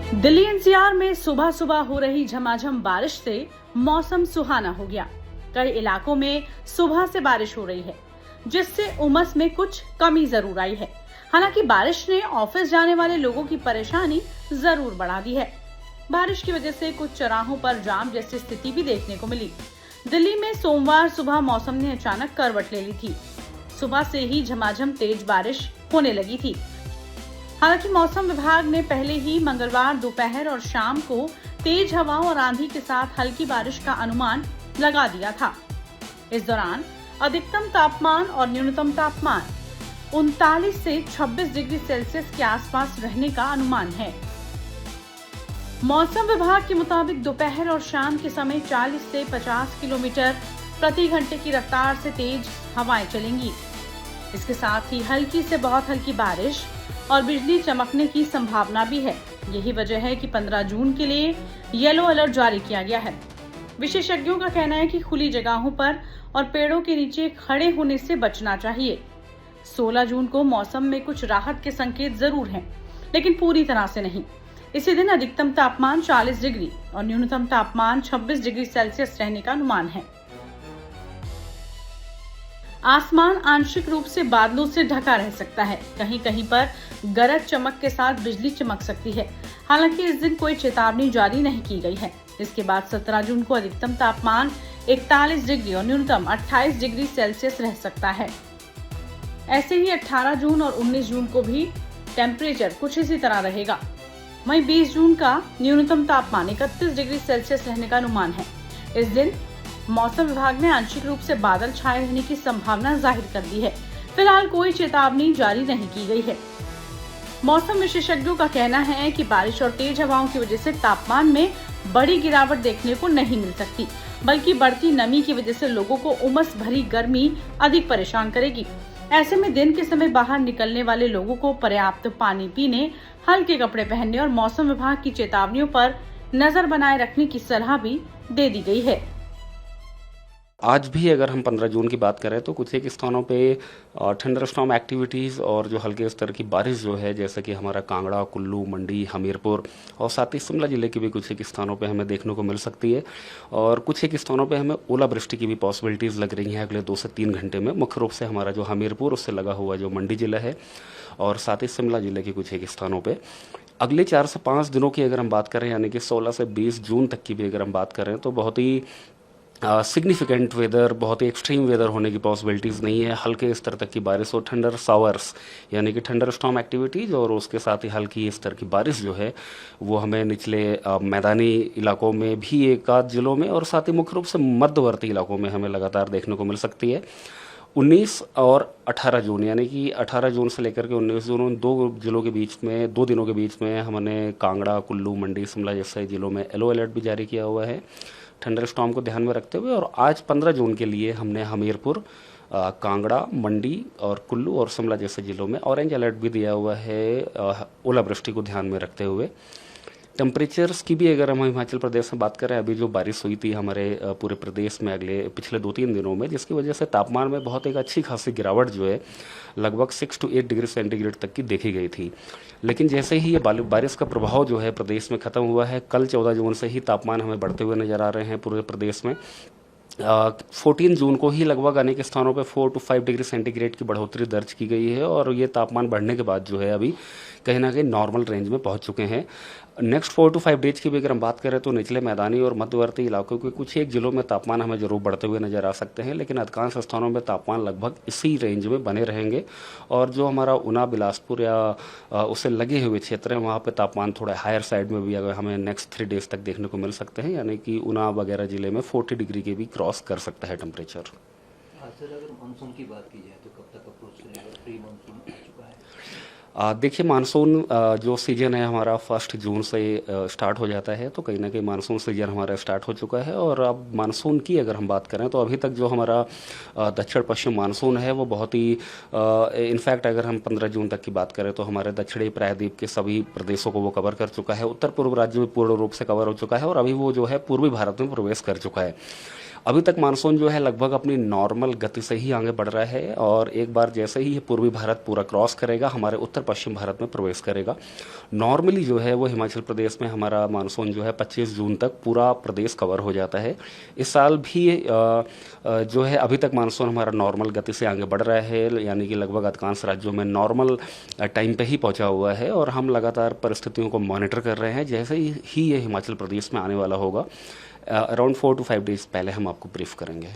Delhi NCR में सुबह सुबह हो रही झमाझम बारिश से मौसम सुहाना हो गया। कई इलाकों में सुबह से बारिश हो रही है, जिससे उमस में कुछ कमी जरूर आई है। हालांकि बारिश ने ऑफिस जाने वाले लोगों की परेशानी जरूर बढ़ा दी है। बारिश की वजह से कुछ चौराहों पर जाम जैसी स्थिति भी देखने को मिली। दिल्ली में सोमवार सुबह मौसम ने अचानक करवट ले ली थी। सुबह से ही झमाझम तेज बारिश होने लगी थी। हालांकि मौसम विभाग ने पहले ही मंगलवार दोपहर और शाम को तेज हवाओं और आंधी के साथ हल्की बारिश का अनुमान लगा दिया था। इस दौरान अधिकतम तापमान और न्यूनतम तापमान 39 से 26 डिग्री सेल्सियस के आसपास रहने का अनुमान है। मौसम विभाग के मुताबिक दोपहर और शाम के समय 40 से 50 किलोमीटर प्रति घंटे की रफ्तार से तेज हवाएं चलेंगी। इसके साथ ही हल्की से बहुत हल्की बारिश और बिजली चमकने की संभावना भी है। यही वजह है कि 15 जून के लिए येलो अलर्ट जारी किया गया है। विशेषज्ञों का कहना है कि खुली जगहों पर और पेड़ों के नीचे खड़े होने से बचना चाहिए। 16 जून को मौसम में कुछ राहत के संकेत जरूर हैं, लेकिन पूरी तरह से नहीं। इसी दिन अधिकतम तापमान 40 डिग्री और न्यूनतम तापमान 26 डिग्री सेल्सियस रहने का अनुमान है। आसमान आंशिक रूप से बादलों से ढका रह सकता है। कहीं कहीं पर गरज चमक के साथ बिजली चमक सकती है। हालांकि इस दिन कोई चेतावनी जारी नहीं की गई है। इसके बाद 17 जून को अधिकतम तापमान 41 डिग्री और न्यूनतम 28 डिग्री सेल्सियस रह सकता है। ऐसे ही 18 जून और 19 जून को भी टेम्परेचर कुछ इसी तरह रहेगा। वहीं 20 जून का न्यूनतम तापमान 31 डिग्री सेल्सियस रहने का अनुमान है। इस दिन मौसम विभाग ने आंशिक रूप से बादल छाए रहने की संभावना जाहिर कर दी है। फिलहाल कोई चेतावनी जारी नहीं की गई है। मौसम विशेषज्ञों का कहना है कि बारिश और तेज हवाओं की वजह से तापमान में बड़ी गिरावट देखने को नहीं मिल सकती, बल्कि बढ़ती नमी की वजह से लोगों को उमस भरी गर्मी अधिक परेशान करेगी। ऐसे में दिन के समय बाहर निकलने वाले लोगों को पर्याप्त पानी पीने, हल्के कपड़े पहनने और मौसम विभाग की चेतावनियों पर नजर बनाए रखने की सलाह भी दे दी गई है। आज भी अगर हम 15 जून की बात करें तो कुछ एक स्थानों पे थंडरस्टॉर्म एक्टिविटीज़ और जो हल्के स्तर की बारिश जो है, जैसे कि हमारा कांगड़ा, कुल्लू, मंडी, हमीरपुर और साथ ही शिमला जिले के भी कुछ एक स्थानों पे हमें देखने को मिल सकती है। और कुछ एक स्थानों पे हमें ओलावृष्टि की भी पॉसिबिलिटीज़ लग रही हैं अगले 2 से 3 घंटे में। मुख्य रूप से हमारा जो हमीरपुर उससे लगा हुआ जो मंडी जिला है और साथ ही शिमला जिले के कुछ एक स्थानों पर अगले 4 से 5 दिनों की अगर हम बात करें, यानी कि 16 से 20 जून तक की भी अगर हम बात करें, तो बहुत ही सिग्निफिकेंट वेदर, बहुत ही एक्सट्रीम वेदर होने की पॉसिबिलिटीज़ नहीं है। हल्के स्तर तक की बारिश और थंडर सावर्स यानी कि थंडर स्टॉर्म एक्टिविटीज़ और उसके साथ ही हल्की स्तर की बारिश जो है वो हमें निचले मैदानी इलाकों में भी, एक आध जिलों में और साथ ही मुख्य रूप से मध्यवर्ती इलाकों में हमें लगातार देखने को मिल सकती है। 19 और 18 जून यानी कि 18 जून से लेकर के 19 जून उन 2 जिलों के बीच में, 2 दिनों के बीच में हमने कांगड़ा, कुल्लू, मंडी, शिमला जैसे जिलों में येलो अलर्ट भी जारी किया हुआ है थंडर स्टॉर्म को ध्यान में रखते हुए। और आज 15 जून के लिए हमने हमीरपुर, कांगड़ा, मंडी और कुल्लू और शिमला जैसे जिलों में ऑरेंज अलर्ट भी दिया हुआ है ओलावृष्टि को ध्यान में रखते हुए। टेम्परेचर्स की भी अगर हम हिमाचल प्रदेश में बात करें, अभी जो बारिश हुई थी हमारे पूरे प्रदेश में पिछले 2-3 दिनों में, जिसकी वजह से तापमान में बहुत एक अच्छी खासी गिरावट जो है लगभग 6 to 8 डिग्री सेंटीग्रेड तक की देखी गई थी। लेकिन जैसे ही ये बारिश का प्रभाव जो है प्रदेश में ख़त्म हुआ है, कल 14 जून से ही तापमान हमें बढ़ते हुए नजर आ रहे हैं पूरे प्रदेश में। 14 जून को ही लगभग अनेक स्थानों पे 4 to 5 डिग्री सेंटीग्रेड की बढ़ोतरी दर्ज की गई है और ये तापमान बढ़ने के बाद जो है अभी कहीं ना कहीं नॉर्मल रेंज में पहुंच चुके हैं। नेक्स्ट 4 to 5 डेज की भी अगर हम बात करें तो निचले मैदानी और मध्यवर्ती इलाकों के कुछ एक जिलों में तापमान हमें जरूर बढ़ते हुए नजर आ सकते हैं, लेकिन अधिकांश स्थानों में तापमान लगभग इसी रेंज में बने रहेंगे। और जो हमारा ऊना, बिलासपुर या उससे लगे हुए क्षेत्र हैं वहाँ पे तापमान थोड़ा हायर साइड में भी अगर हमें नेक्स्ट 3 डेज तक देखने को मिल सकते हैं, यानी कि ऊना वगैरह जिले में 40 डिग्री के भी क्रॉस कर सकता है टेम्परेचर। सर, अगर मानसून की बात की जाए तो कब तक अप्रोच करेगा? प्री मानसून आ चुका है? देखिए, मानसून जो सीजन है हमारा 1 जून से स्टार्ट हो जाता है, तो कहीं ना कहीं मानसून सीजन हमारा स्टार्ट हो चुका है। और अब मानसून की अगर हम बात करें तो अभी तक जो हमारा दक्षिण पश्चिम मानसून है वो बहुत ही इनफैक्ट अगर हम 15 जून तक की बात करें तो हमारे दक्षिणी प्रायद्वीप के सभी प्रदेशों को वो कवर कर चुका है। उत्तर पूर्व राज्य में पूर्ण रूप से कवर हो चुका है और अभी वो जो है पूर्वी भारत में प्रवेश कर चुका है। अभी तक मानसून जो है लगभग अपनी नॉर्मल गति से ही आगे बढ़ रहा है और एक बार जैसे ही ये पूर्वी भारत पूरा क्रॉस करेगा हमारे उत्तर पश्चिम भारत में प्रवेश करेगा। नॉर्मली जो है वो हिमाचल प्रदेश में हमारा मानसून जो है 25 जून तक पूरा प्रदेश कवर हो जाता है। इस साल भी जो है अभी तक मानसून हमारा नॉर्मल गति से आगे बढ़ रहा है, यानी कि लगभग अधिकांश राज्यों में नॉर्मल टाइम पे ही पहुंचा हुआ है और हम लगातार परिस्थितियों को मॉनिटर कर रहे हैं। जैसे ही ये हिमाचल प्रदेश में आने वाला होगा अराउंड 4 to 5 डेज पहले हम आपको ब्रीफ करेंगे।